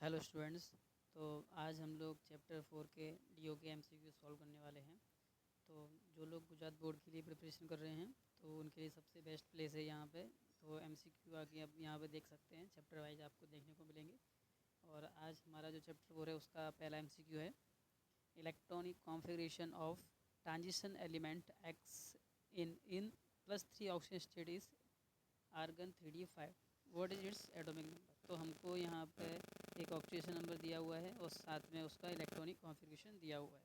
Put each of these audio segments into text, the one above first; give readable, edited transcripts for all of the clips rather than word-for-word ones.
Hello students. तो आज हम लोग चैप्टर 4 के डीओ के एमसीक्यू सॉल्व करने वाले हैं। तो जो लोग गुजरात बोर्ड के लिए प्रिपरेशन कर रहे हैं तो उनके लिए सबसे बेस्ट प्लेस है यहाँ पे। तो एमसीक्यू आगे आप यहाँ पे देख सकते हैं, चैप्टर वाइज आपको देखने को मिलेंगे। और आज हमारा जो चैप्टर 4 है उसका पहला एमसीक्यू है, electronic configuration of transition element X in +3 oxygen state is argon 3d5, what is its atomic number. तो हमको यहाँ पे एक ऑक्सीडेशन नंबर दिया हुआ है और साथ में उसका इलेक्ट्रॉनिक कॉन्फ़िगरेशन दिया हुआ है,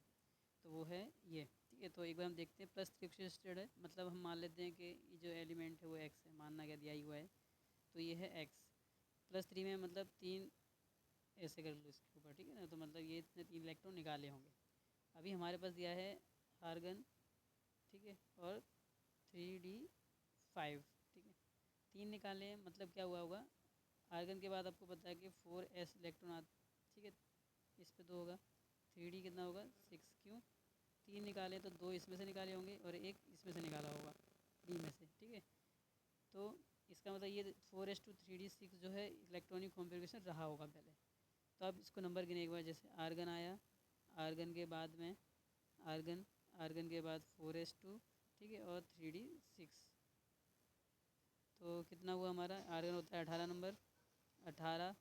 तो वो है ये। ठीक है, तो एक बार हम देखते हैं +3 ऑक्सीजन स्टेट है, मतलब हम मान लेते हैं कि ये जो एलिमेंट है वो एक्स है, मानना क्या दिया ही हुआ है, तो ये है एक्स। +3 में मतलब 3 ऐसे कर लो इसके ऊपर, ठीक है ना। तो मतलब ये इतने 3 इलेक्ट्रॉन निकाले होंगे। अभी हमारे पास दिया है आर्गन, ठीक है, और 3d5, ठीक है, 3 निकाले हैं, मतलब क्या हुआ होगा, आर्गन के बाद आपको पता है कि 4s इलेक्ट्रॉन आते, ठीक है, इस पे 2 होगा, 3d कितना होगा 6, क्यों 3 निकाले तो 2 इसमें से निकाले होंगे और 1 इसमें से निकाला होगा डी में से, ठीक है। तो इसका मतलब ये 4s2 3d6 जो है इलेक्ट्रॉनिक कॉन्फ़िगरेशन रहा होगा पहले। तो अब इसको नंबर गिने एक बार, जैसे आर्गन आया, आर्गन के बाद में आर्गन, आर्गन के बाद 4s2, ठीक है, और 3d6, तो कितना हुआ हमारा, आर्गन होता है 18 नंबर, 18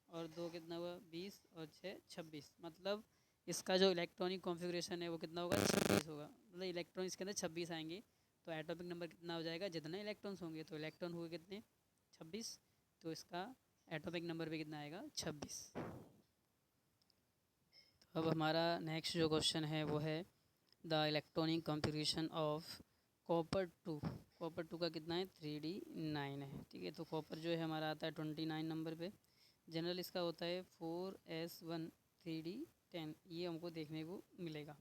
और 2 कितना हुआ 20 और 6 26, मतलब इसका जो इलेक्ट्रॉनिक कॉन्फ़िगरेशन है वो कितना होगा 26 होगा, मतलब इलेक्ट्रॉन इसके अंदर 26 आएंगे। तो एटॉमिक नंबर कितना हो जाएगा, जितने इलेक्ट्रॉन्स होंगे, तो इलेक्ट्रॉन हुए कितने 26, तो इसका एटॉमिक नंबर भी कितना आएगा 26। तो अब हमारा नेक्स्ट जो क्वेश्चन है वो है the electronic configuration of copper 2। Copper 2 का कितना है 3d9 है, ठीक है। तो कॉपर जो है हमारा आता है 29 नंबर पे। जनरल इसका होता है 4s1 3d10, ये हमको देखने को मिलेगा,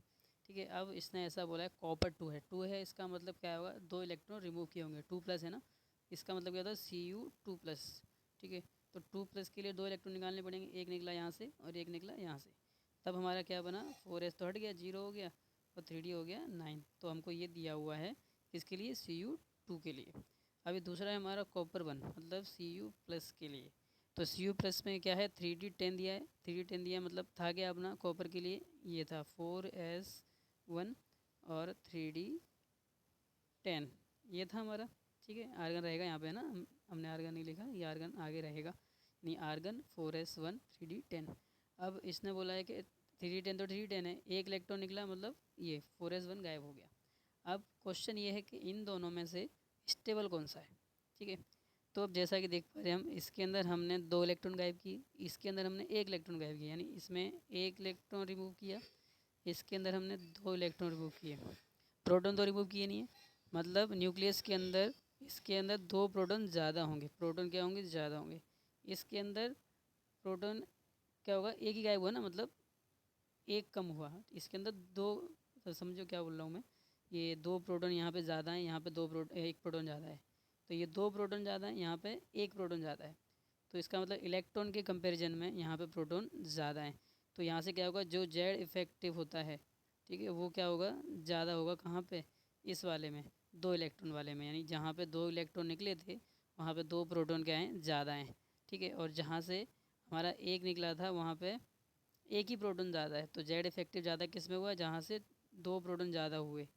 ठीक है। अब इसने ऐसा बोला है कॉपर 2 है, 2 है, इसका मतलब क्या होगा, 2 इलेक्ट्रॉन रिमूव किए होंगे, 2+ है ना, इसका मतलब क्या होता है Cu2+, ठीक है। तो 2+ के लिए 2 इलेक्ट्रॉन निकालने पड़ेंगे, एक निकला यहाँ से और एक निकला यहाँ से, तब हमारा क्या बना 4s तो हट गया, 0 हो गया, और 3d हो गया 9। तो हमको ये दिया हुआ है किसके लिए, Cu2 के लिए। अभी दूसरा है हमारा कॉपर 1, मतलब Cu+ के लिए। तो Cu+ में क्या है 3d10 दिया है, 3d10 दिया है, मतलब था क्या अपना कॉपर के लिए, ये था 4s1 और 3d10, ये था हमारा, ठीक है। आर्गन रहेगा यहाँ पे ना, हमने आर्गन नहीं लिखा, ये आर्गन आगे रहेगा, नहीं आर्गन 4s1 3d10। अब इसने बोला है कि 3d10 तो 3d10 है, एक इलेक्ट्रॉन निकला, मतलब ये 4s1 गायब हो गया। अब क्वेश्चन ये है कि इन दोनों में से स्टेबल कौन सा है, ठीक है। तो अब जैसा कि देख पा रहे हैं हम, इसके अंदर हमने 2 इलेक्ट्रॉन गायब की, इसके अंदर हमने 1 इलेक्ट्रॉन गायब किया, यानी इसमें 1 इलेक्ट्रॉन रिमूव किया, इसके अंदर हमने 2 इलेक्ट्रॉन रिमूव किए। प्रोटॉन तो रिमूव किए नहीं है, मतलब न्यूक्लियस के अंदर इसके अंदर 2 प्रोटॉन ज़्यादा होंगे, प्रोटॉन क्या होंगे ज़्यादा होंगे, इसके अंदर प्रोटॉन क्या होगा, एक ही गायब हुआ ना, मतलब एक कम हुआ, इसके अंदर 2, तो समझो क्या बोल रहा हूँ मैं, ये 2 प्रोटॉन यहाँ पे ज़्यादा है, यहाँ पे 1 प्रोटॉन ज़्यादा है, तो ये 2 प्रोटॉन ज़्यादा है, यहाँ पे 1 प्रोटॉन ज़्यादा है, तो इसका मतलब इलेक्ट्रॉन के कंपैरिजन में यहाँ पे प्रोटॉन ज़्यादा है। तो यहाँ से क्या होगा, जो जेड इफेक्टिव होता है, ठीक है, वो क्या होगा ज़्यादा होगा, कहाँ पे, इस वाले में, 2 इलेक्ट्रॉन वाले में, यानी जहाँ पे 2 इलेक्ट्रॉन निकले थे वहाँ पे 2 प्रोटॉन क्या हैं ज़्यादा हैं, ठीक है। और जहाँ से हमारा 1 निकला था वहाँ पे 1 ही प्रोटॉन ज़्यादा है, तो जेड इफेक्टिव ज़्यादा किस में हुआ, जहाँ से 2 प्रोटॉन ज़्यादा हुए,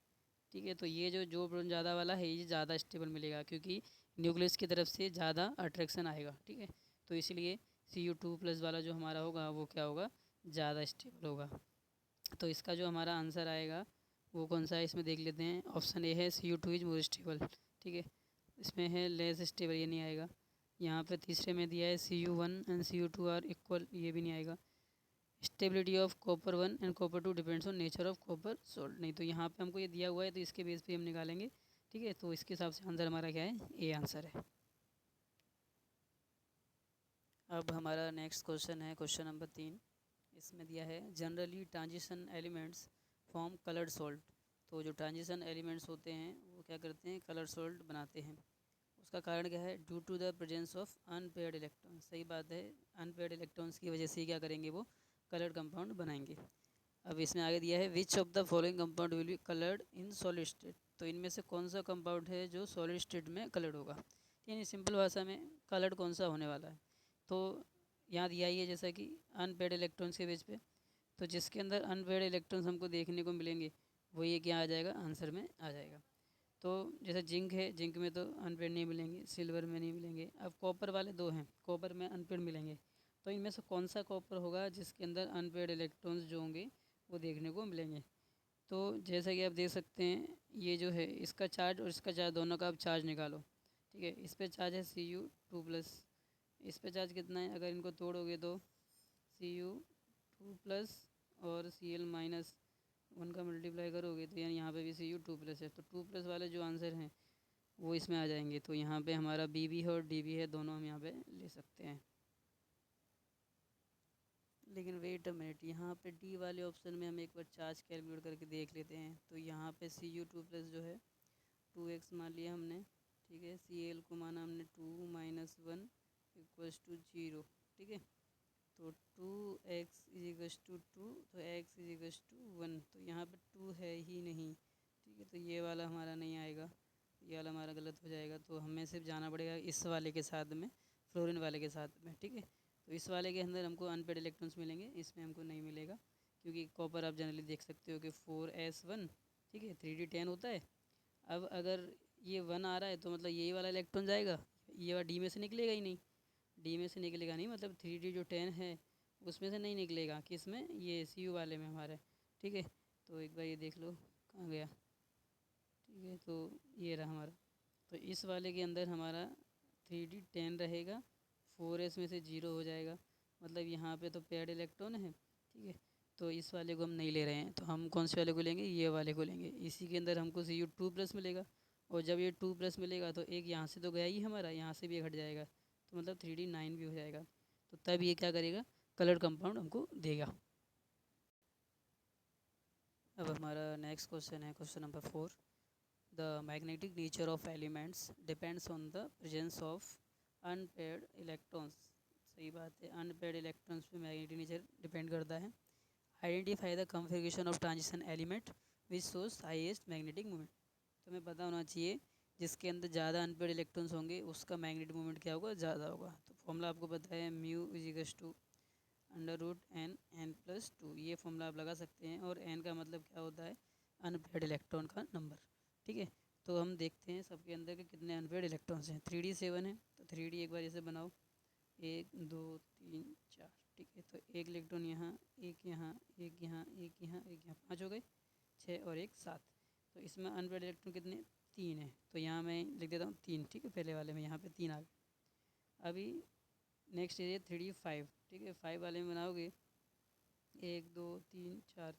ठीक है। तो ये जो प्रोटॉन ज़्यादा वाला है ये ज़्यादा स्टेबल मिलेगा, क्योंकि न्यूक्लियस की तरफ से ज़्यादा अट्रैक्शन आएगा, ठीक है। तो इसलिए Cu2+ वाला जो हमारा होगा वो क्या होगा, ज़्यादा स्टेबल होगा। तो इसका जो हमारा आंसर आएगा वो कौन सा है, इसमें देख लेते हैं। ऑप्शन ए है Cu2 इज मोर स्टेबल, ठीक है। इसमें है लेस स्टेबल, ये नहीं आएगा। यहाँ पे तीसरे में दिया है Cu1 and Cu2 are equal, ये भी नहीं आएगा। Stability of copper 1 and copper 2 depends on nature of copper salt, नहीं, तो यहाँ पे हमको ये दिया हुआ है तो इसके बेस पे हम निकालेंगे, ठीक है। तो इसके हिसाब से आंसर हमारा क्या है, ए आंसर है। अब हमारा नेक्स्ट क्वेश्चन है क्वेश्चन नंबर 3। इसमें दिया है generally transition elements form coloured salt. तो जो ट्रांजिशन एलिमेंट्स होते हैं वो क्या करते हैं, कलर सॉल्ट बनाते हैं। उसका कारण क्या है, due to the presence of unpaired electron, सही बात है, अनपेयर्ड इलेक्ट्रॉन्स की वजह से क्या करेंगे, वो कलर्ड कंपाउंड बनाएंगे। अब इसमें आगे दिया है which of the following compound will be coloured in solid state. तो इनमें से कौन सा कंपाउंड है जो सॉलिड स्टेट में कलर्ड होगा, यानी सिंपल भाषा में कलर्ड कौन सा होने वाला है। तो यहाँ दिया ही है जैसा कि अनपेड इलेक्ट्रॉन्स के बेस पे, तो जिसके अंदर अनपेड इलेक्ट्रॉन्स हमको देखने को मिलेंगे वो ये क्या आ जाएगा, आंसर में आ जाएगा। तो जैसे जिंक है, जिंक में तो अनपेड नहीं मिलेंगे, सिल्वर में नहीं मिलेंगे। अब कॉपर वाले दो हैं, कॉपर में अनपेड मिलेंगे। तो इनमें से कौन सा कॉपर होगा जिसके अंदर अनपेड इलेक्ट्रॉन्स जो होंगे वो देखने को मिलेंगे। तो जैसा कि आप देख सकते हैं ये जो है इसका चार्ज और इसका चार्ज दोनों का आप चार्ज निकालो। ठीक है, इस पे चार्ज है Cu2+, इस पे चार्ज कितना है, अगर इनको तोड़ोगे तो Cu2+ और Cl-1 का मल्टीप्लाई करोगे तो यानी यहाँ पे भी Cu2+ है, तो 2+ वाले जो आंसर हैं वो इसमें आ जाएंगे। तो यहाँ पे हमारा बी भी है और डी भी है, दोनों हम यहाँ पे ले सकते हैं। लेकिन वेट अ मिनट, यहाँ पे डी वाले ऑप्शन में हम एक बार चार्ज कैलकुलेट करके देख लेते हैं। तो यहाँ पे Cu2+ जो है 2x मान लिया हमने, ठीक है। Cl को माना हमने 2 - 1 = 0, ठीक है। तो 2x = 2, तो x = 1, तो यहाँ पे 2 है ही नहीं, ठीक है। तो ये वाला हमारा नहीं आएगा, ये वाला हमारा गलत हो जाएगा। तो हमें सिर्फ जाना पड़ेगा इस वाले के साथ में, फ्लोरीन वाले के साथ में, ठीक है। तो इस वाले के अंदर हमको अनपेड इलेक्ट्रॉन्स मिलेंगे, इसमें हमको नहीं मिलेगा, क्योंकि कॉपर आप जनरली देख सकते हो कि 4s1, ठीक है, 3d10 होता है। अब अगर ये 1 आ रहा है तो मतलब यही वाला इलेक्ट्रॉन जाएगा, ये वाला डी में से निकलेगा ही नहीं, डी में से निकलेगा नहीं, मतलब 3d जो 10 है उसमें से नहीं निकलेगा, किस में, ये Cu वाले में हमारे, ठीक है। तो एक बार ये देख लो कहाँ गया, ठीक है। तो ये रहा हमारा, तो इस वाले के अंदर हमारा 3d10 रहेगा, 4s में से 0 हो जाएगा, मतलब यहाँ पे तो पेड इलेक्ट्रॉन है, ठीक है। तो इस वाले को हम नहीं ले रहे हैं, तो हम कौन से वाले को लेंगे, ये वाले को लेंगे। इसी के अंदर हमको Cu2+ मिलेगा, और जब ये 2+ मिलेगा तो एक यहाँ से तो गया ही हमारा, यहाँ से भी हट जाएगा, तो मतलब 3d9 भी हो जाएगा। तो तब ये क्या करेगा, कलर कंपाउंड हमको देगा। अब हमारा नेक्स्ट क्वेश्चन है question number 4। The magnetic nature of elements depends on the presence of unpaired electrons. सही बात है, अनपेड इलेक्ट्रॉन्स पे मैग्नेटिक नेचर डिपेंड करता है। Identify the configuration of transition element which shows highest magnetic moment. तो हमें पता होना चाहिए जिसके अंदर ज़्यादा अनपेड इलेक्ट्रॉन्स होंगे उसका मैग्नेटिक मोमेंट क्या होगा, ज़्यादा होगा। तो फॉर्मूला आपको पता है, μ √n+2, ये फॉर्मूला आप लगा सकते हैं। और n का मतलब क्या होता है, अनपेड इलेक्ट्रॉन का नंबर, ठीक है। तो हम देखते हैं सबके अंदर के कितने अनपेड इलेक्ट्रॉन्स हैं। 3d 7 है, तो 3d एक बार जैसे बनाओ, 1 2 3 4, ठीक है। तो एक इलेक्ट्रॉन यहाँ, एक यहाँ, एक यहाँ, एक यहाँ, एक यहाँ, 5 हो गए, 6 और 1 7। तो इसमें अनपेड इलेक्ट्रॉन कितने, 3 है। तो यहाँ मैं लिख देता हूँ 3, ठीक है। पहले वाले में यहाँ पे 3 आ गए। अभी नेक्स्ट है 3d 5, ठीक है। 5 वाले में बनाओगे 1 2 3 4,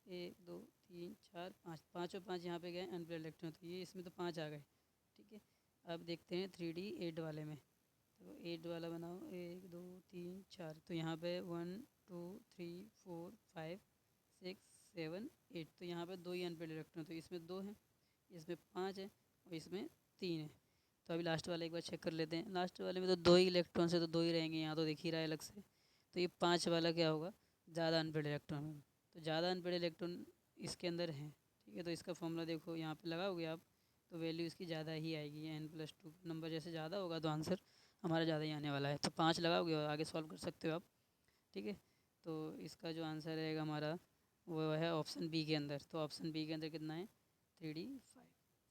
1 2 3 4 5, 5 और 5 यहाँ पे गए अनपेड इलेक्ट्रॉन, तो ये इसमें तो 5 आ गए, ठीक है। अब देखते हैं 3d 8 वाले में, तो 8 वाला बनाओ, 1 2 3 4, तो यहाँ पे 1 2 3 4 5 6 7 8, तो यहाँ पे 2 ही अनपेड इलेक्ट्रॉन, तो इसमें 2 हैं, इसमें 5 है और इसमें 3 है। तो अभी लास्ट वाला एक बार चेक कर लेते हैं। लास्ट वाले में तो 2 ही इलेक्ट्रॉन से, तो 2 ही रहेंगे, यहाँ तो दिख ही रहा है अलग से। तो ये 5 वाला क्या होगा, ज़्यादा अनपेड इलेक्ट्रॉन होगा। तो ज़्यादा अनपेड इलेक्ट्रॉन इसके अंदर है, ठीक है। तो इसका फॉर्मूला देखो यहाँ पे लगाओगे आप, तो वैल्यू इसकी ज़्यादा ही आएगी। n+2 नंबर जैसे ज़्यादा होगा तो आंसर हमारा ज़्यादा ही आने वाला है। तो 5 लगाओगे और आगे सॉल्व कर सकते हो आप, ठीक है। तो इसका जो आंसर रहेगा हमारा वो है ऑप्शन बी के अंदर। तो ऑप्शन बी के अंदर कितना है, 3d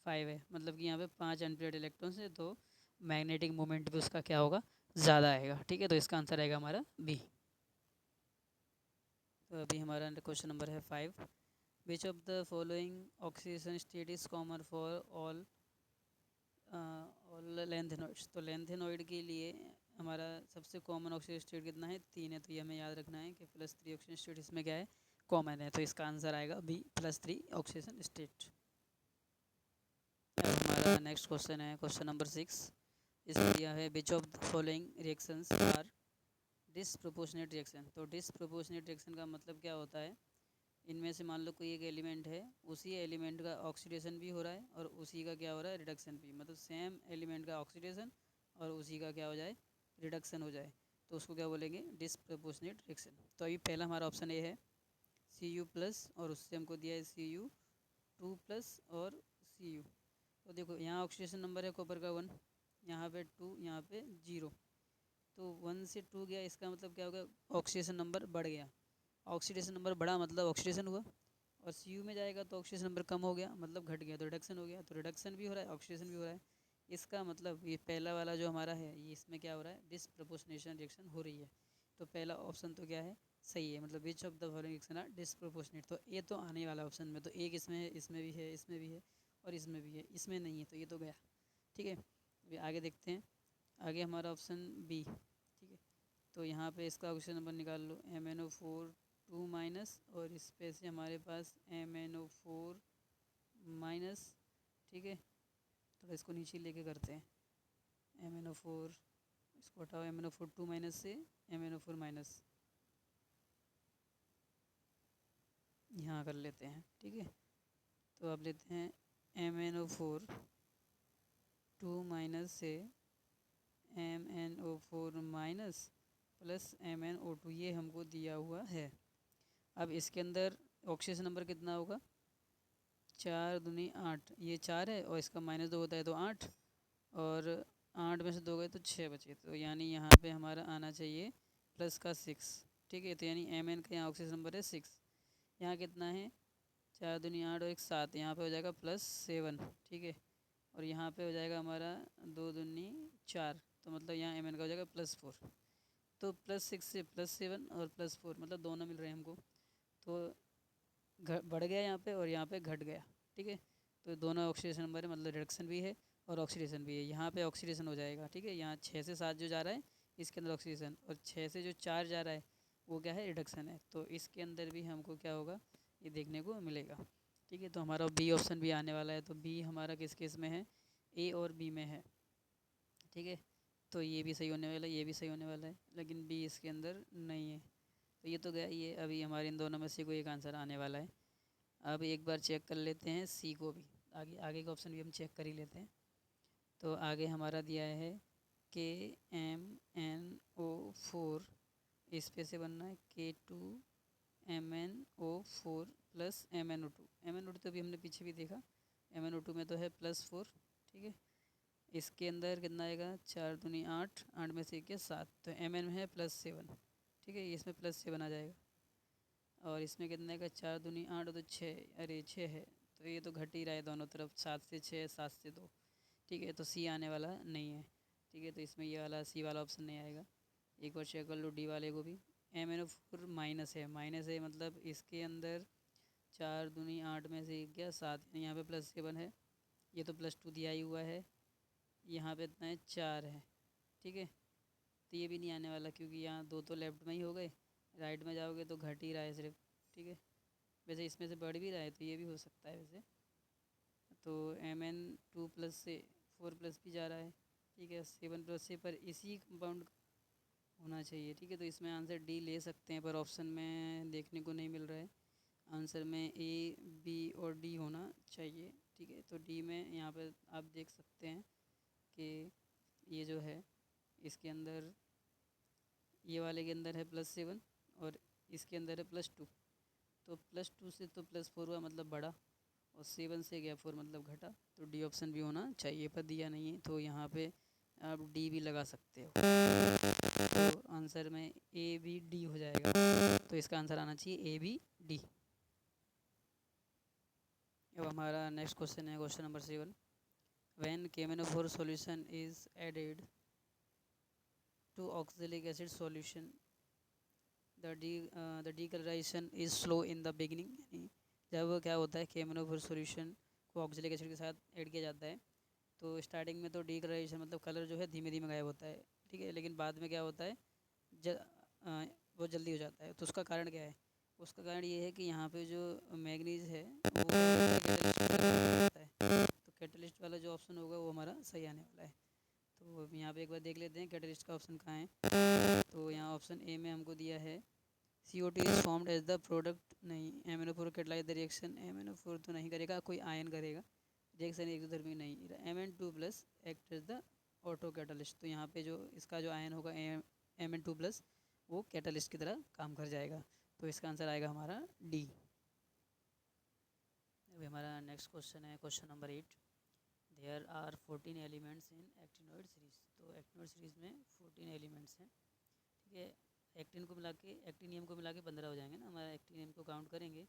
5 है, मतलब कि यहाँ पे 5 अनपेड इलेक्ट्रॉन्स है, तो मैग्नेटिक मोमेंट भी उसका क्या होगा, ज़्यादा आएगा, ठीक है। तो इसका आंसर आएगा हमारा बी। तो अभी हमारा क्वेश्चन नंबर है 5। विच of the following oxidation state is common for all lanthanoids. तो लेंथेनॉइड के लिए हमारा सबसे कॉमन ऑक्सीडेशन स्टेट कितना है, 3 है। तो ये हमें याद रखना है कि +3 ऑक्सीडेशन स्टेट इसमें क्या है, कॉमन है। तो इसका आंसर आएगा बी, +3 ऑक्सीडेशन स्टेट। हमारा नेक्स्ट क्वेश्चन है क्वेश्चन नंबर 6। इसमें दिया है which of the following reactions are disproportionate reaction. तो डिसप्रोपोर्शनेट रिएक्शन का मतलब क्या होता है, इनमें से मान लो कोई एक एलिमेंट है, उसी एलिमेंट का ऑक्सीडेशन भी हो रहा है और उसी का क्या हो रहा है, रिडक्शन भी, मतलब सेम एलिमेंट का ऑक्सीडेशन और उसी का क्या हो जाए, रिडक्शन हो जाए, तो उसको क्या बोलेंगे, डिसप्रोपोर्शनेट रिएक्शन। तो अभी पहला हमारा ऑप्शन ए है Cu+ और उससे हमको दिया है Cu2+ और Cu। तो देखो यहाँ ऑक्सीडेशन नंबर है कॉपर का 1, यहाँ पे 2, यहाँ पे 0, तो 1 से 2 गया, इसका मतलब क्या होगा, ऑक्सीडेशन नंबर बढ़ गया। ऑक्सीडेशन नंबर बढ़ा मतलब ऑक्सीडेशन हुआ, और सी में जाएगा तो ऑक्सीडेशन नंबर कम हो गया मतलब घट गया, तो रिडक्शन हो गया। तो रिडक्शन भी हो रहा है, ऑक्सीडेशन भी हो रहा है। इसका मतलब ये पहला वाला जो हमारा है, ये इसमें क्या हो रहा है, डिसप्रपोर्शनेशन रिएक्शन हो रही है। तो पहला ऑप्शन तो क्या है, सही है, मतलब which of the following reaction are disproportionate. तो ये तो आने वाला ऑप्शन में, तो एक इसमें है, इसमें भी है, इसमें भी है, और इसमें भी है, इसमें नहीं है, तो ये तो गया। ठीक है, अभी आगे देखते हैं। आगे हमारा ऑप्शन बी। ठीक है, तो यहाँ पे इसका ऑक्सीजन नंबर निकाल लो, MnO4 2 माइनस, और इस पे से हमारे पास MnO4 माइनस। ठीक है, थोड़ा इसको नीचे लेके करते हैं, MnO4 इसको हटाओ, MnO4 2 माइनस से MnO4 माइनस यहाँ कर लेते हैं। ठीक है, तो अब लेते हैं MnO4 2 माइनस से MnO4 माइनस प्लस MnO2, ये हमको दिया हुआ है। अब इसके अंदर ऑक्सीजन नंबर कितना होगा, 4 दूनी 8, ये 4 है, और इसका -2 होता है तो 8, और 8 में से 2 गए तो 6 बचे, तो यानी यहाँ पे हमारा आना चाहिए प्लस का 6। ठीक है, तो यानी Mn का यहाँ ऑक्सीजन नंबर है 6। यहाँ कितना है, 4 दूनी 8 और 1 7, यहाँ पे हो जाएगा +7। ठीक है, और यहाँ पे हो जाएगा हमारा 2 दूनी 4, तो मतलब यहाँ Mn का हो जाएगा +4। तो +6 से +7 और +4 मतलब दोनों मिल रहे हैं हमको, तो बढ़ गया यहाँ पे और यहाँ पे घट गया। ठीक है, तो दोनों ऑक्सीडेशन नंबर है, मतलब रिडक्शन भी है और ऑक्सीडेशन भी है। यहाँ पे ऑक्सीडेशन हो जाएगा। ठीक है, यहाँ 6 से 7 जो जा रहा है इसके अंदर ऑक्सीडेशन, और 6 से जो 4 जा रहा है वो क्या है, रिडक्शन है। तो इसके अंदर भी हमको क्या होगा, ये देखने को मिलेगा। ठीक है, तो हमारा बी ऑप्शन भी आने वाला है। तो बी हमारा किस केस में है, ए और बी में है। ठीक है, तो ये भी सही होने वाला है, ये भी सही होने वाला है, लेकिन बी इसके अंदर नहीं है। तो ये तो गया, ये अभी हमारे इन दोनों में से कोई एक आंसर आने वाला है। अब एक बार चेक कर लेते हैं सी को भी, आगे आगे का ऑप्शन भी हम चेक कर ही लेते हैं। तो आगे हमारा दिया है KMnO4, इस पे से बनना है K2MnO4 प्लस MnO2। MnO2 तो अभी हमने पीछे भी देखा, MnO2 में तो है +4। ठीक है, इसके अंदर कितना आएगा, 4 दूनी 8, 8 में से 1 7, तो Mn में है +7। ठीक है, इसमें +7 आ जाएगा, और इसमें कितने का, 4 दूनी 8 तो 6, अरे 6 है, तो ये तो घट ही रहा है दोनों तरफ, 7 से 6, 7 से 2। ठीक है, तो सी आने वाला नहीं है। ठीक है, तो इसमें ये वाला सी वाला ऑप्शन नहीं आएगा। एक बार चेक कर लो डी वाले को भी। MnO4 माइनस है, माइनस है मतलब इसके अंदर 4 दूनी 8 में से 1 गया 7, यहाँ पे +7 है, ये तो +2 दिया ही हुआ है, यहाँ पे इतना है 4 है। ठीक है, तो ये भी नहीं आने वाला, क्योंकि यहाँ 2 तो लेफ्ट में ही हो गए, राइट में जाओगे तो घट ही रहा है सिर्फ। ठीक है, वैसे इसमें से बढ़ भी रहा है, तो ये भी हो सकता है वैसे। तो Mn2 प्लस से 4 प्लस भी जा रहा है। ठीक है, 7 प्लस से, पर इसी कंपाउंड होना चाहिए। ठीक है, तो इसमें आंसर डी ले सकते हैं, पर ऑप्शन में देखने को नहीं मिल रहा है। आंसर में ए, बी और डी होना चाहिए। ठीक है, तो डी में यहाँ पर आप देख सकते हैं कि ये जो है इसके अंदर, ये वाले के अंदर है +7 और इसके अंदर है +2, तो +2 से तो +4 हुआ मतलब बढ़ा, और 7 से गया 4 मतलब घटा, तो डी ऑप्शन भी होना चाहिए, पर दिया नहीं है, तो यहाँ पे आप डी भी लगा सकते हो। तो आंसर में ए बी डी हो जाएगा, तो इसका आंसर आना चाहिए ए बी डी। अब हमारा नेक्स्ट क्वेश्चन है question number 7। When KMnO4 solution is added to oxalic acid solution the decolourization is slow in the beginning. यानी जब क्या होता है, KMnO4 सॉल्यूशन को ऑक्सैलिक एसिड के साथ ऐड किया जाता है, तो स्टार्टिंग में तो डीकलराइजेशन मतलब कलर जो है धीमे धीमे गायब होता है। ठीक है, लेकिन बाद में क्या होता है, वो जल्दी हो जाता है। तो उसका कारण क्या है, उसका कारण ये है कि यहाँ पे जो मैग्नीज है वो कैटलिस्ट है, तो कैटलिस्ट वाला जो ऑप्शन होगा वो हमारा सही आने वाला है। तो यहाँ पे एक बार देख लेते हैं कैटलिस्ट का ऑप्शन कहाँ है। तो यहाँ ऑप्शन ए में हमको दिया है CO2 is formed as the product, नहीं, MnO4 catalyse the reaction, MnO4 तो नहीं करेगा, कोई आयन करेगा, रिएक्शन एक धर्मी नहीं। Mn2 plus act as the auto catalyst, तो यहाँ पे जो इसका जो आयन होगा Mn2 प्लस, वो कैटलिस्ट की तरह काम कर जाएगा, तो इसका आंसर आएगा हमारा डी। अभी हमारा नेक्स्ट क्वेश्चन है question number 8। There are 14 elements in actinoid series. तो एक्टिनोइड सीरीज में 14 एलिमेंट्स हैं, ठीक है। एक्टिन को मिला के, एक्टिनियम को मिला के 15 हो जाएंगे ना, हमारा एक्टिनियम को काउंट करेंगे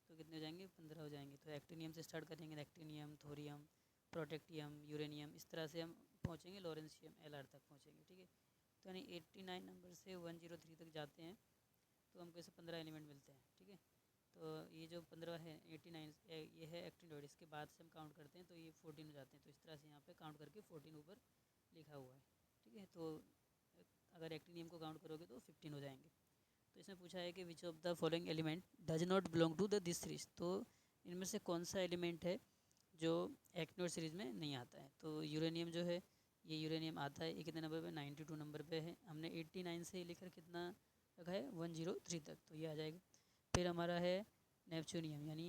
तो कितने हो जाएंगे, 15 हो जाएंगे। तो एक्टिनियम से स्टार्ट करेंगे, एक्टिनियम, थोरियम, प्रोटेक्टियम, यूरेनियम, इस तरह से हम पहुँचेंगे लॉरेंशियम Lr तक पहुँचेंगे, ठीक है। तो यानी 89 नंबर से 103 तक जाते हैं तो हमको ऐसे 15 एलिमेंट मिलते हैं, ठीक है। तो ये जो 15 है 89 ये है एक्टिनोइड, इसके बाद से हम काउंट करते हैं तो ये 14 हो जाते हैं। तो इस तरह से यहाँ पे काउंट करके 14 ऊपर लिखा हुआ है, ठीक है। तो अगर एक्टिनियम को काउंट करोगे तो 15 हो जाएंगे। तो इसमें पूछा है कि which of the following element does not belong to the this series. तो इनमें से कौन सा एलिमेंट है जो एक्टिनोइड सीरीज में नहीं आता है। तो यूरेनियम जो है, ये यूरेनियम आता है, ये कितने नंबर पे, 92 नंबर पे है। हमने 89 से लेकर कितना रखा है, 103 तक, तो ये आ जाएगा। फिर हमारा है नेपच्यूनियम यानी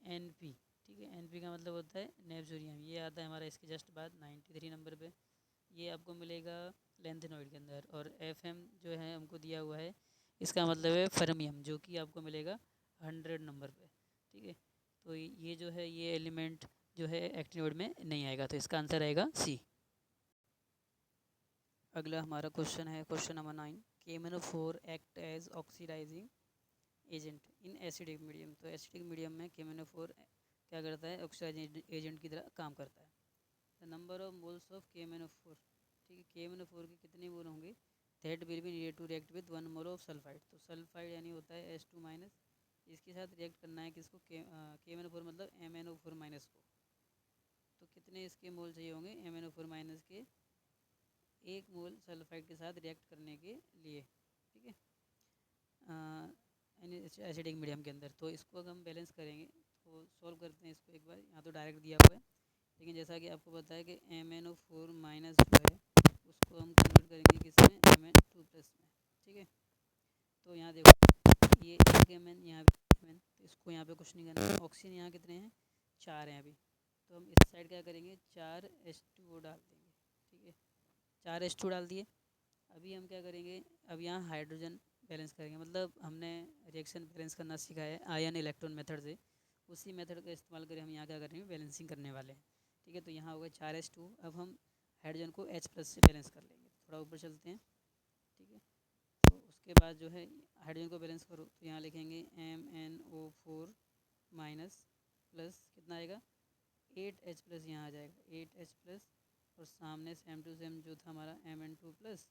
Np, ठीक है। Np का मतलब होता है नेपच्यूनियम, ये आता है हमारा इसके जस्ट बाद 93 नंबर पे, ये आपको मिलेगा लेंथेनॉइड के अंदर। और Fm जो है हमको दिया हुआ है, इसका मतलब है फर्मियम, जो कि आपको मिलेगा 100 नंबर पे, ठीक है। तो ये जो है ये एलिमेंट जो है एक्टिनोइड में नहीं आएगा, तो इसका आंसर आएगा सी। अगला हमारा क्वेश्चन है question number 9, KMnO4 act as oxidising agent in acidic medium. तो एसिडिक मीडियम में KMnO4 क्या करता है, ऑक्सीडाइजिंग एजेंट की तरह काम करता है। The number of moles of KMnO4, ठीक है, KMnO4 के कितने मोल होंगे, that will be needed to react with 1 mole of sulphide. तो सल्फाइड यानी होता है H2-, इसके साथ रिएक्ट करना है किसको, KMnO4 मतलब MnO4- को। तो कितने इसके मोल चाहिए होंगे MnO4- के, 1 मोल सल्फाइड के साथ रिएक्ट करने के लिए, ठीक है, यानी एसिडिक मीडियम के अंदर। तो इसको अगर हम बैलेंस करेंगे तो सॉल्व करते हैं इसको एक बार, यहाँ तो डायरेक्ट दिया हुआ है, लेकिन जैसा कि आपको पता है कि MnO4- जो है उसको हम कन्वर्ट करेंगे किसमें, Mn2+ में, ठीक है। तो यहाँ देखो ये एक Mn, यहाँ भी Mn, तो इसको यहाँ पे कुछ नहीं करना है। ऑक्सीजन यहाँ कितने हैं, 4 हैं अभी, तो हम इस साइड क्या करेंगे, 4 H2O डाल देंगे, ठीक है। 4 H2 डाल दिए। अभी हम क्या करेंगे, अब यहाँ हाइड्रोजन बैलेंस करेंगे, मतलब हमने रिएक्शन बैलेंस करना सीखा है आयन इलेक्ट्रॉन मेथड से, उसी मेथड का इस्तेमाल करें हम यहाँ क्या करेंगे, बैलेंसिंग करने वाले हैं, ठीक है। तो यहाँ होगा 4H2, अब हम हाइड्रोजन को H+ से बैलेंस कर लेंगे। थोड़ा ऊपर चलते हैं, ठीक है। तो उसके बाद जो है हाइड्रोजन को बैलेंस करो तो यहाँ लिखेंगे MnO4- प्लस कितना आएगा, 8H+, यहाँ आ जाएगा 8H+, और सामने सेम टू सेम जो था हमारा Mn2+,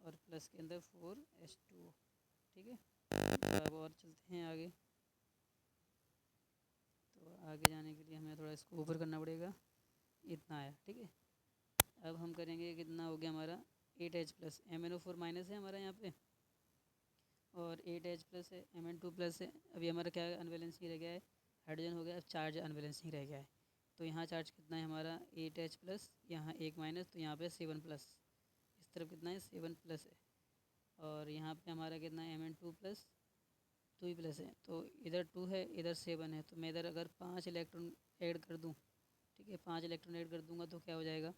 और प्लस के अंदर 4H2O, ठीक है। तो अब और चलते हैं आगे। तो आगे जाने के लिए हमें थोड़ा इसको ऊपर करना पड़ेगा, इतना आया, ठीक है। अब हम करेंगे, कितना हो गया हमारा 8H+, MnO4- है हमारा यहाँ पे, और 8H+ है, Mn2+ है। अभी हमारा क्या अनबैलेंसिंग रह गया है, हाइड्रोजन हो गया, अब चार्ज अनबैलेंसिंग रह गया है। तो यहाँ चार्ज कितना है हमारा 8H+, यहाँ 1-, तो यहाँ पे 7+, इस तरफ कितना है 7+ है, और यहाँ पे हमारा कितना है Mn2+, 2+ है। तो इधर 2 है, इधर 7 है, तो मैं इधर अगर 5 इलेक्ट्रॉन ऐड कर दूँ, ठीक है, 5 इलेक्ट्रॉन ऐड कर दूँगा तो क्या हो जाएगा,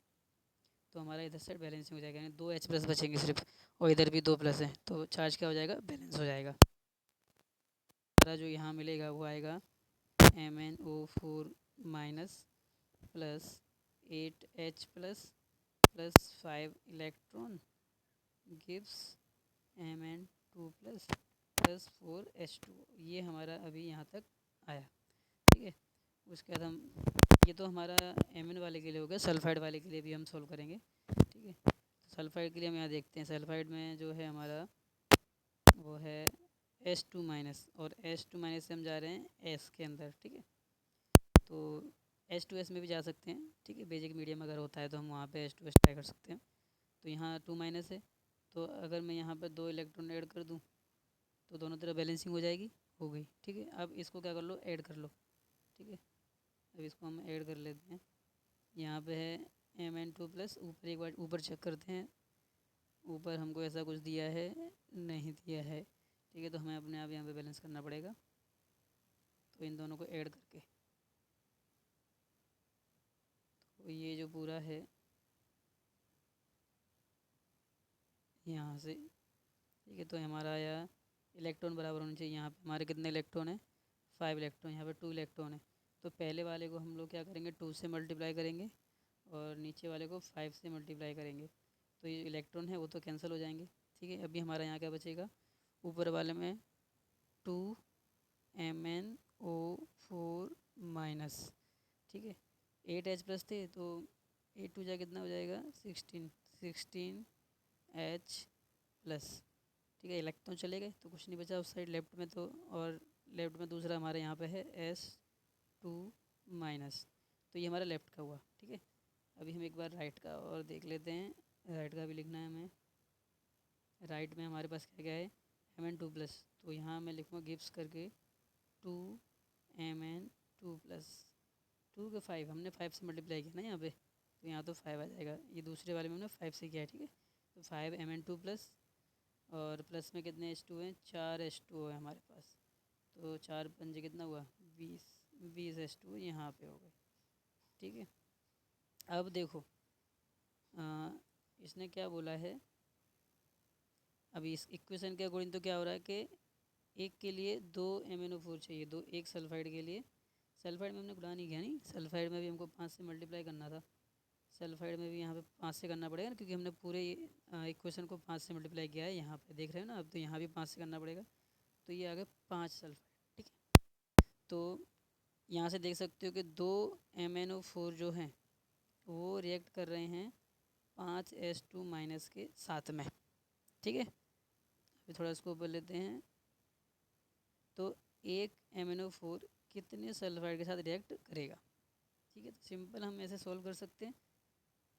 तो हमारा इधर साइड बैलेंसिंग हो जाएगा, यानी 2H+ बचेंगे सिर्फ, और इधर भी 2+ है, तो चार्ज क्या हो जाएगा, बैलेंस हो जाएगा। हमारा जो यहाँ मिलेगा वो आएगा MnO4- plus 8H+ plus 5 electron gives Mn2+ plus 4H2O। ये हमारा अभी यहाँ तक आया, ठीक है। उसके बाद हम, ये तो हमारा Mn वाले के लिए हो गया, सल्फाइड वाले के लिए भी हम सोल्व करेंगे, ठीक है। तो सल्फाइड के लिए हम यहाँ देखते हैं, सल्फाइड में जो है हमारा वो है H2-, और H2- से हम जा रहे हैं S के अंदर, ठीक है। तो H2S में भी जा सकते हैं, ठीक है, बेसिक मीडियम अगर होता है तो हम वहाँ पे H2S ट्राई कर सकते हैं। तो यहाँ 2- है, तो अगर मैं यहाँ पर 2 इलेक्ट्रॉन ऐड कर दूँ तो दोनों तरफ बैलेंसिंग हो जाएगी, हो गई, ठीक है। अब इसको क्या कर लो, ऐड कर लो, ठीक है। अब इसको हम ऐड कर लेते हैं, यहाँ पे है Mn2+, ऊपर एक बार ऊपर चेक करते हैं, ऊपर हमको ऐसा कुछ दिया है, नहीं दिया है, ठीक है। तो हमें अपने आप यहाँ पे बैलेंस करना पड़ेगा, तो इन दोनों को ऐड करके, तो ये जो पूरा है यहाँ से, ठीक है, तो हमारा आया इलेक्ट्रॉन बराबर होने चाहिए। यहाँ पे हमारे कितने इलेक्ट्रॉन है, 5 इलेक्ट्रॉन, यहाँ पे 2 इलेक्ट्रॉन है। तो पहले वाले को हम लोग क्या करेंगे, 2 से मल्टीप्लाई करेंगे, और नीचे वाले को 5 से मल्टीप्लाई करेंगे तो ये इलेक्ट्रॉन है वो तो कैंसिल हो जाएंगे। ठीक है, अभी हमारा यहाँ क्या बचेगा, ऊपर वाले में 2MnO4 माइनस। ठीक है, 8H प्लस थे तो 8 टू जा कितना हो जाएगा 16H प्लस। ठीक है, इलेक्ट्रॉन चले गए तो कुछ नहीं बचा उस साइड लेफ्ट में, तो और लेफ्ट में दूसरा हमारे यहाँ पे है S2 माइनस, तो ये हमारा लेफ्ट का हुआ। ठीक है, अभी हम एक बार राइट का और देख लेते हैं, राइट का भी लिखना है हमें। राइट में हमारे पास क्या क्या है, Mn2 प्लस, तो यहाँ मैं लिखूँगा गिव्स करके 2Mn2 प्लस 2 के 5, हमने 5 से मल्टीप्लाई किया ना यहाँ पे, तो यहाँ तो 5 आ जाएगा, ये दूसरे वाले में हमने 5 से किया है। ठीक है, तो 5Mn2 प्लस और प्लस में कितने H2 हैं, 4H2 है हमारे पास, तो 4 पंजे कितना हुआ 20 H2 यहाँ पे हो गए। ठीक है, अब देखो इसने क्या बोला है, अभी इस इक्वेशन के अकॉर्डिंग तो क्या हो रहा है कि एक के लिए 2 MnO4 चाहिए, दो एक सल्फाइड के लिए। सल्फाइड में हमने गुणा नहीं किया, नहीं सल्फाइड में भी हमको 5 से मल्टीप्लाई करना था, सल्फाइड में भी यहाँ पे 5 से करना पड़ेगा ना, क्योंकि हमने पूरे इक्वेशन को 5 से मल्टीप्लाई किया है। यहाँ पे देख रहे हो ना, अब तो यहाँ भी 5 से करना पड़ेगा, तो ये आ गए 5 सल्फाइड। ठीक है, तो यहाँ से देख सकते हो कि 2 MnO4 जो हैं वो रिएक्ट कर रहे हैं 5H2 माइनस के साथ में। ठीक है, अभी थोड़ा इसको ऊपर लेते हैं, तो एक MnO4 कितने सल्फाइड के साथ रिएक्ट करेगा। ठीक है, तो सिंपल हम ऐसे सोल्व कर सकते हैं।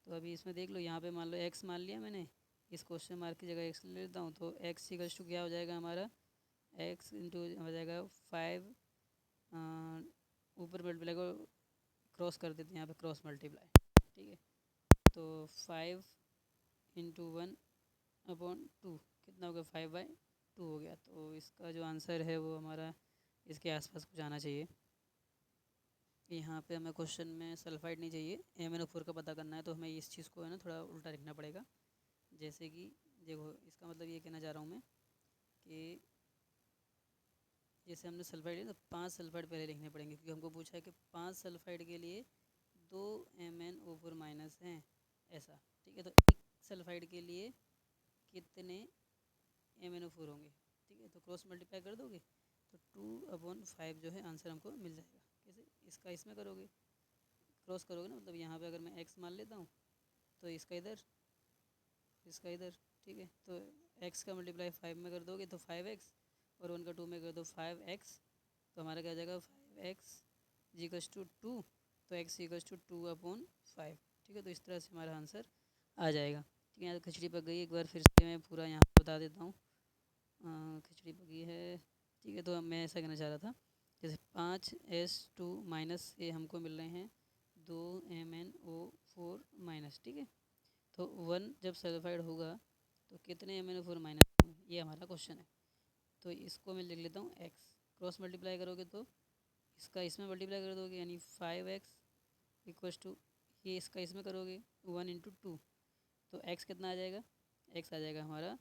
तो अभी इसमें देख लो, यहाँ पे मान लो x मान लिया मैंने, इस क्वेश्चन मार्क की जगह x ले लेता हूँ, तो x इक्वल्स टू क्या हो जाएगा हमारा, x इंटू हो जाएगा 5, ऊपर मल्टीप्लाई को क्रॉस कर देते हैं, यहाँ पे क्रॉस मल्टीप्लाई। ठीक है, तो 5 इंटू 1/2 कितना हो गया 5/2 हो गया, तो इसका जो आंसर है वो हमारा इसके आसपास कुछ आना चाहिए। यहाँ पे हमें क्वेश्चन में सल्फाइड नहीं चाहिए, MnO4 का पता करना है, तो हमें इस चीज़ को है ना थोड़ा उल्टा लिखना पड़ेगा। जैसे कि देखो, इसका मतलब ये कहना चाह रहा हूँ मैं कि जैसे हमने सल्फाइड है तो 5 सल्फाइड पहले लिखने पड़ेंगे, क्योंकि हमको पूछा है कि 5 सल्फाइड के लिए 2 MnO4 माइनस हैं ऐसा। ठीक है, तो एक सल्फाइड के लिए कितने MnO4 होंगे। ठीक है, तो क्रॉस मल्टीप्लाई कर दोगे तो 2/5 जो है आंसर हमको मिल जाएगा। कैसे, इसका इसमें करोगे, क्रॉस करोगे ना, मतलब यहाँ पे अगर मैं x मान लेता हूँ तो इसका इधर, इसका इधर। ठीक है, तो x का मल्टीप्लाई 5 में कर दोगे तो 5x, और 1 का 2 में कर दो 5x, तो हमारा क्या हो जाएगा 5x इक्वल्स टू 2, तो x इक्वल्स टू 2/5। ठीक है, तो इस तरह से हमारा आंसर आ जाएगा। ठीक है, यहाँ तो खिचड़ी पक गई, एक बार फिर से मैं पूरा यहाँ बता देता हूँ, खिचड़ी पकी है। ठीक है, तो अब मैं ऐसा कहना चाह रहा था, जैसे 5S2 माइनस से हमको मिल रहे हैं 2 MnO4 माइनस। ठीक है, तो 1 जब सल्फाइड होगा तो कितने MnO4 माइनस होंगे, ये हमारा क्वेश्चन है। तो इसको मैं लिख लेता हूँ x, क्रॉस मल्टीप्लाई करोगे तो इसका इसमें मल्टीप्लाई कर दोगे, यानी 5x इक्वल्स टू, ये इसका इसमें करोगे 1 इंटू 2, तो x कितना आ जाएगा, x आ जाएगा हमारा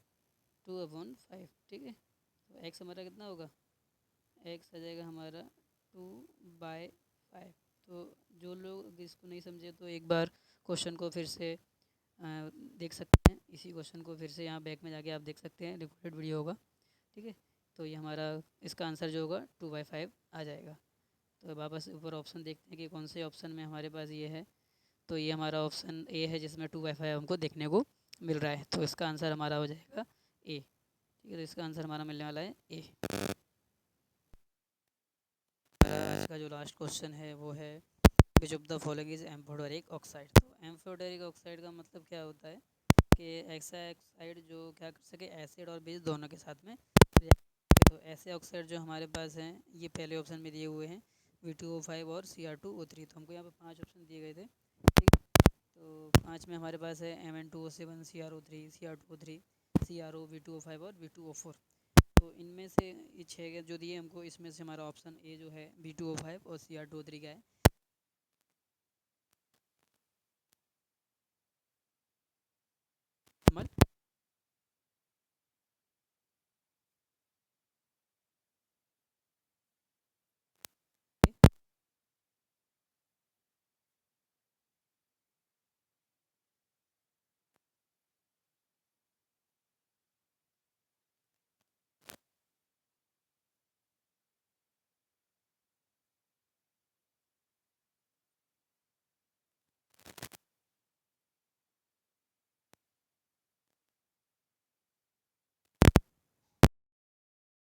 2/5। ठीक है, तो x हमारा कितना होगा, x आ जाएगा हमारा 2/5। तो जो लोग इसको नहीं समझे तो एक बार क्वेश्चन को फिर से देख सकते हैं, इसी क्वेश्चन को फिर से यहाँ बैक में जाके आप देख सकते हैं, रिकॉर्डेड वीडियो होगा। ठीक है, तो ये हमारा इसका आंसर जो होगा 2/5 आ जाएगा। तो वापस ऊपर ऑप्शन देखते हैं कि कौन से ऑप्शन में हमारे पास ये है, तो ये हमारा ऑप्शन ए है जिसमें 2/5 हमको देखने को मिल रहा है, तो इसका आंसर हमारा हो जाएगा ए। ठीक है, तो इसका आंसर हमारा मिलने वाला है ए। आज का जो लास्ट क्वेश्चन है वो है which of the following is amphoteric oxide. तो एम्फोटेरिक ऑक्साइड का मतलब क्या होता है कि ऐसा ऑक्साइड जो क्या कर सके, एसिड और बेस दोनों के साथ में react। तो ऐसे ऑक्साइड जो हमारे पास हैं ये पहले ऑप्शन में दिए हुए हैं V2O5 और Cr2O3, तो हमको यहाँ पे 5 ऑप्शन दिए गए थे। ठीक, तो 5 में हमारे पास है Mn2O7, Cr3, Cr2O3, CrO, V2O5 और V2O4। तो इनमें से ये 6 जो दिए हमको, इसमें से हमारा ऑप्शन ए जो है V2O5 और Cr2O3 का है,